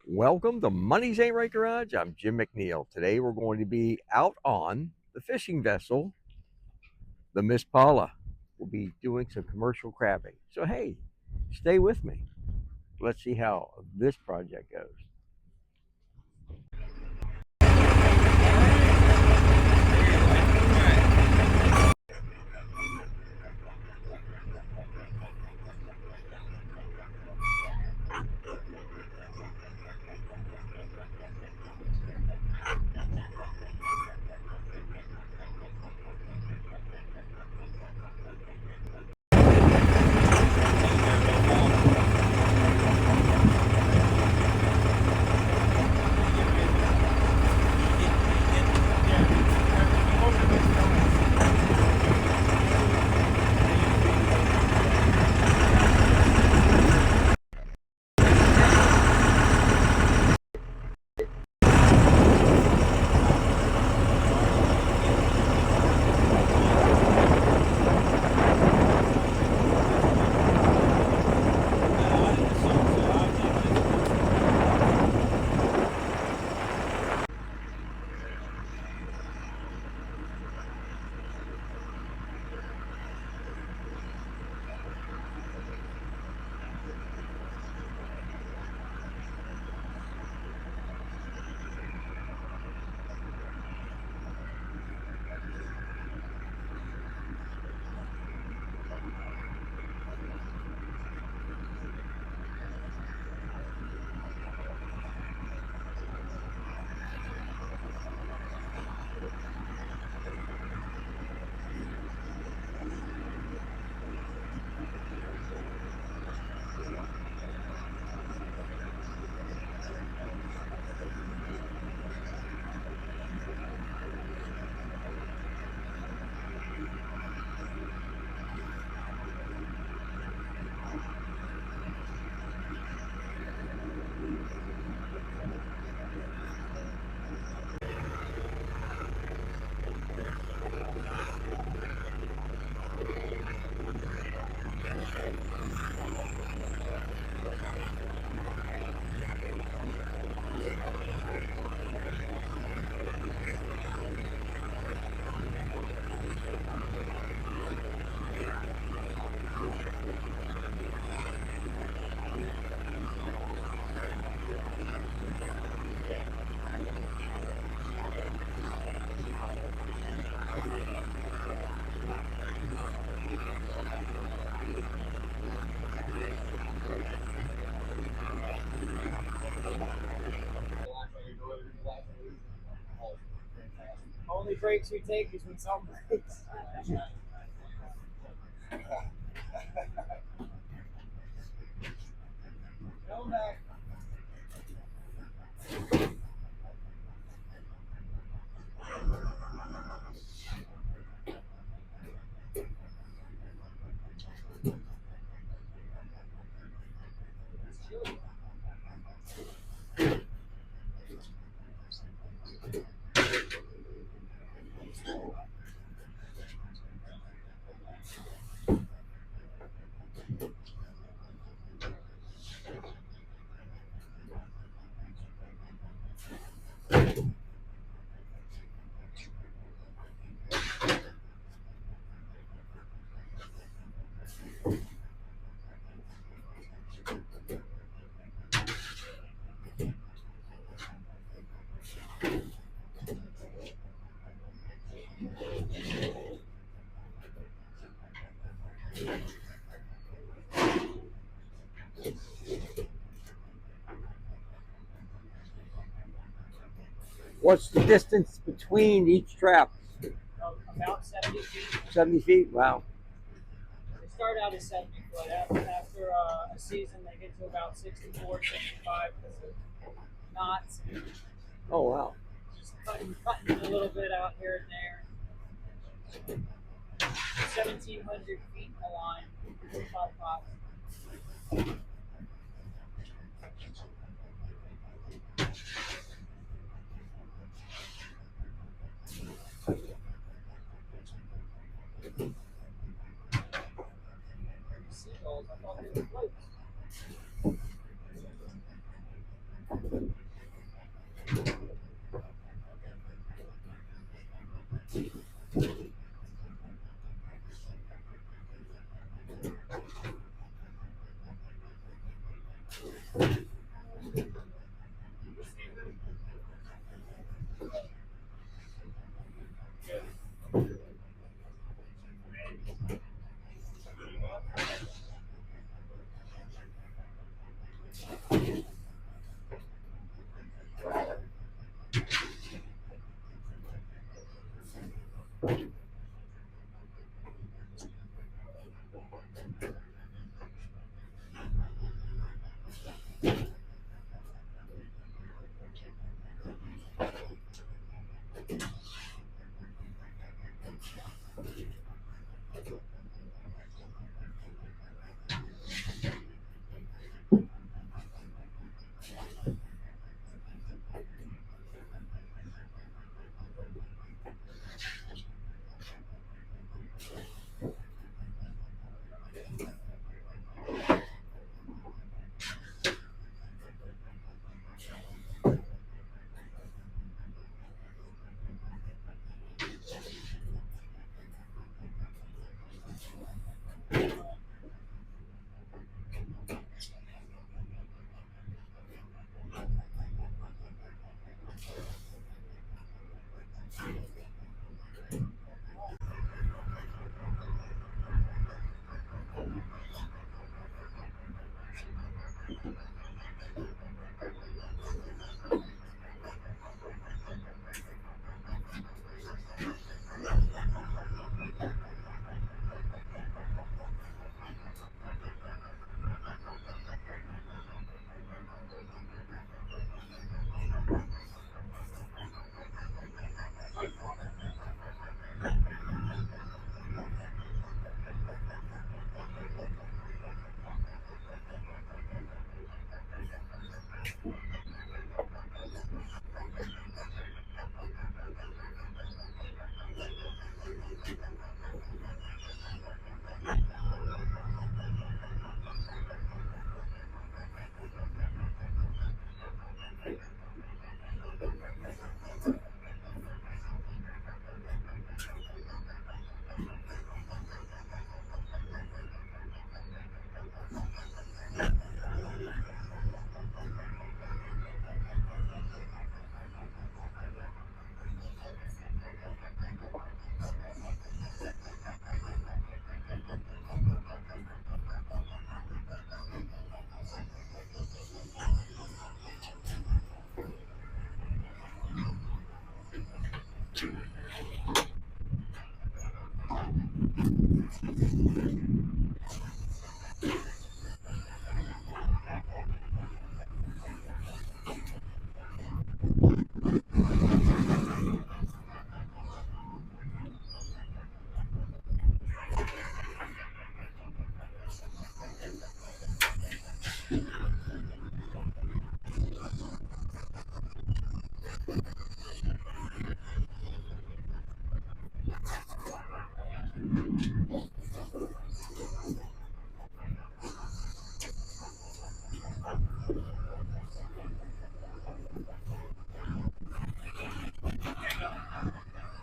Welcome to Money's Ain't Right Garage. I'm Jim McNeill. Today we're going to be out on the fishing vessel, the Miss Paula. We'll be doing some commercial crabbing. So, hey, stay with me. Let's see how this project goes. Only breaks we take is when something breaks. Come back. What's the distance between each trap? About 70 feet. 70 feet? Wow. They start out as 70 foot. After a season, they get to about 64, 65 because of knots. Oh, wow. Just cutting a little bit out here and there. 1,700 feet a line. 5 pots. Seagulls, I thought they were floats.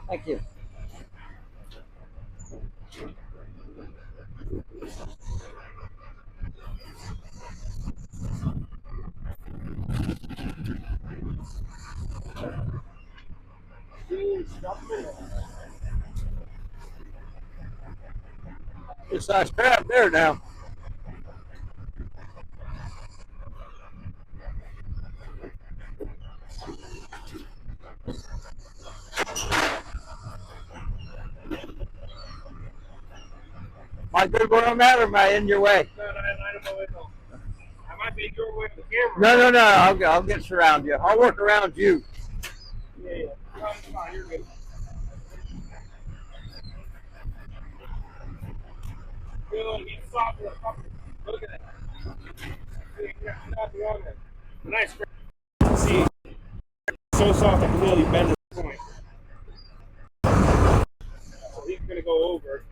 Thank you. It's nice crab there now. Am I good where I'm at, or am I in your way? No, I might be in your way with the camera. No. I'll get around you. I'll work around you. Yeah. No, it's fine. You're good. Good. He's soft. Look at that. Nothing on there. Nice. See, so soft I can really bend the point. So he's gonna go over.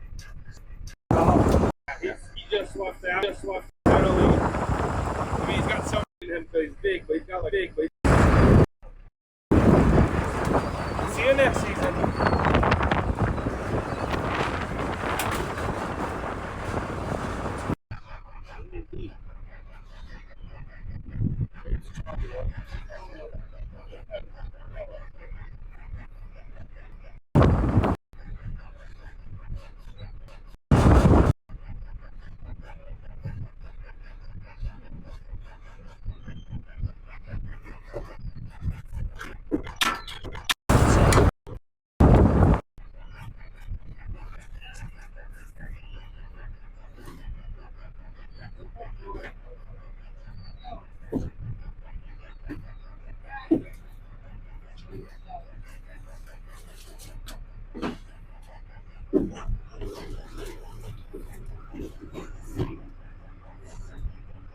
He just left out. I mean, he's got something in him because he's big, but he's not like big. But see you next season.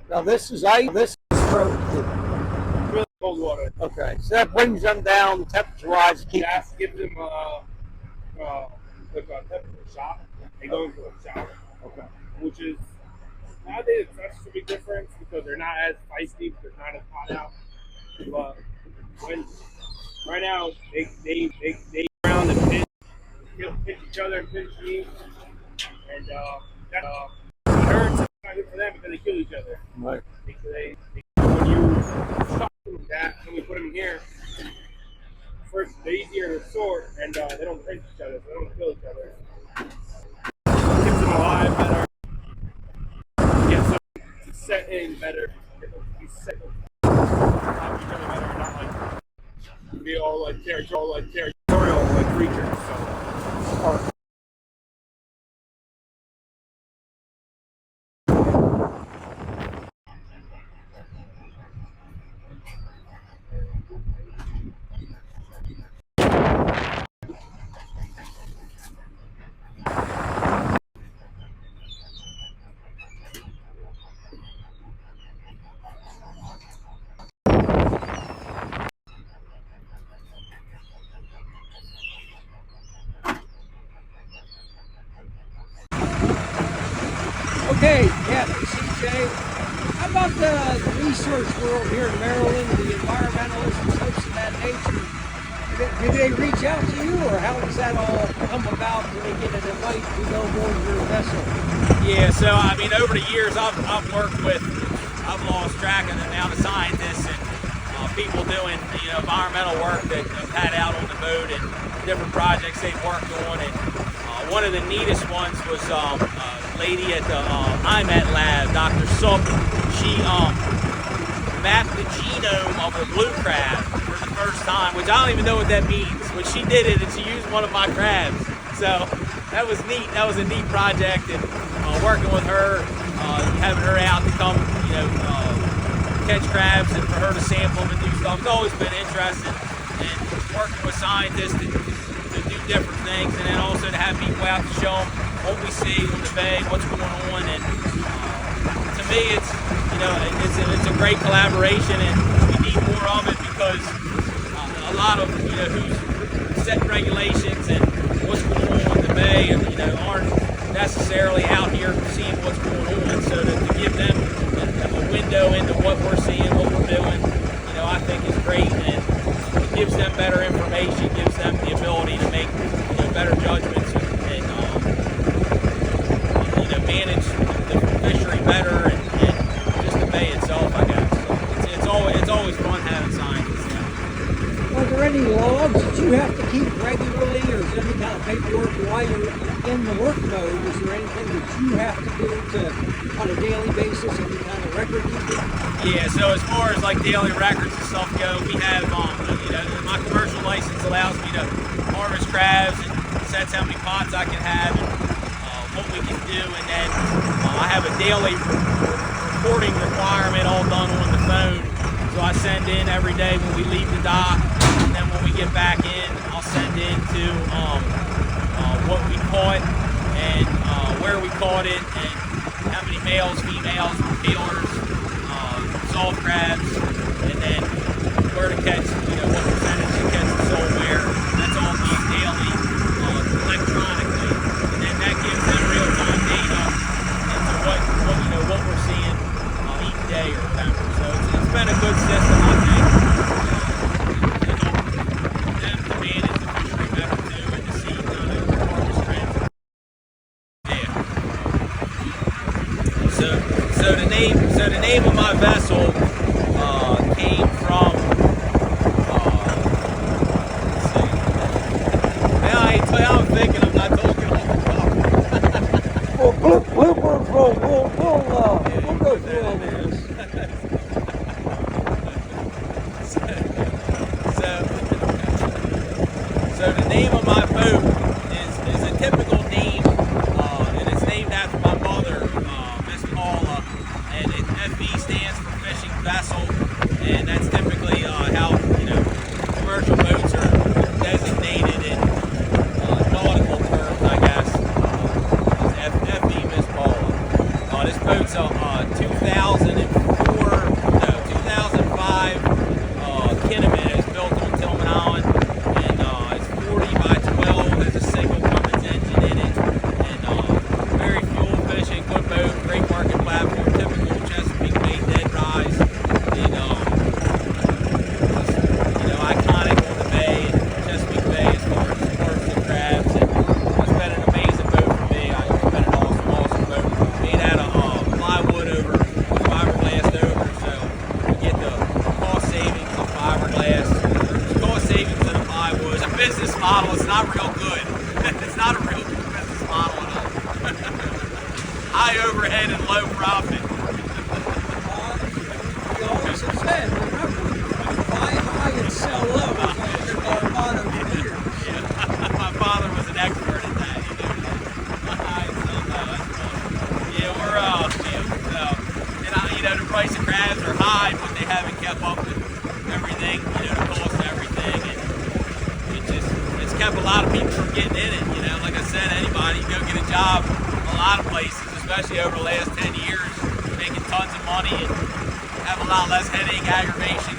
Now this is ice. This is Really cold water. okay. So that brings them down temperature-wise. Gas gives them like a temperature shock. They go into a shower. Okay. Which is nowadays that's a big difference because they're not as feisty, because they're not as hot out. But when right now they around and pinch each other and pinch me, and that hurts. It's not good for them because they kill each other. Right. Because when you shock them with that, when we put them here, first they're easier to sort, and they don't pinch each other, so they don't kill each other. Keeps them alive better. Gets them to set in better. Get them to be set in each other better, not like be all like territorial like creatures. So. Okay, Captain CJ, how about the research world here in Maryland, the environmentalists and folks of that nature? Do they reach out to you, or how does that all come about? Do they get an invite to go aboard your vessel? Yeah, so I mean, over the years, I've worked with, I've lost track of the amount of scientists and people doing, environmental work that have had out on the boat and different projects they've worked on. And one of the neatest ones was a lady at the IMET lab, Dr. Sook. She mapped the genome of a blue crab for the first time, which I don't even know what that means, but she did it and she used one of my crabs. So that was neat. That was a neat project, and working with her, having her out to come, catch crabs and for her to sample them and do stuff. It's always been interesting, and working with scientists to do different things, and then also to have me go out to show them what we see on the bay, what's going on. And to me, it's a great collaboration, and we need more of it because a lot of who's setting regulations and what's going on in the bay, and aren't necessarily out here seeing what's going on. So to give them a window into what we're seeing, what we're doing, I think is great, and it gives them better information, gives them the ability to make better judgments and manage the fishery better and just the bay itself, I guess. So it's always fun having scientists out. Are there any logs that you have to keep regularly, or is there any kind of paperwork while you're in the work mode? Is there anything that you have to do on a daily basis, any kind of record keeping? Yeah, so as far as like daily records and stuff go, we have, my commercial license allows me to harvest crabs and sets how many pots I can have and what we can do. And then I have a daily reporting requirement all done on the phone. So I send in every day when we leave the dock, and then when we get back in, I'll send in to what we caught and where we caught it and how many males, females, peelers, salt crabs, and then where to catch, what percentage to catch and sold where. That's all done daily, electronically, and then that gives them real-time data into what we're seeing each day or whatever. So it's been a So the name of my boat is a typical name, and it's named after my mother, Miss Paula, and FV stands for fishing vessel, and that's typically how commercial boats are designated in nautical terms, I guess. FV Miss Paula. This boat's a 2005 Canby. It's built on Tillman Island, and it's 40 by 12. Has a single Cummins engine in it, and very fuel efficient, good boat, great market platform, typical Chesapeake Bay dead rise, and iconic on the bay, and Chesapeake Bay as far as commercial crabs. And it's been an amazing boat for me. It's been an awesome boat. Made out of plywood over fiberglass over, so you get the cost savings of fiberglass. There's cost savings of the plywood. It's a business model. It's not real good. It's not a real good business model at all. High overhead and low profit. You always have said, remember, buy high and sell low. That's our motto for years. Yeah. My father was an expert at that. He knew that. High and sell low. That's funny. Yeah, we're the price of crabs are high, but they haven't kept up with everything. The cost of everything, and it's kept a lot of people from getting in it. Like I said, anybody go get a job a lot of places, especially over the last 10 years, making tons of money and have a lot less headache, aggravation,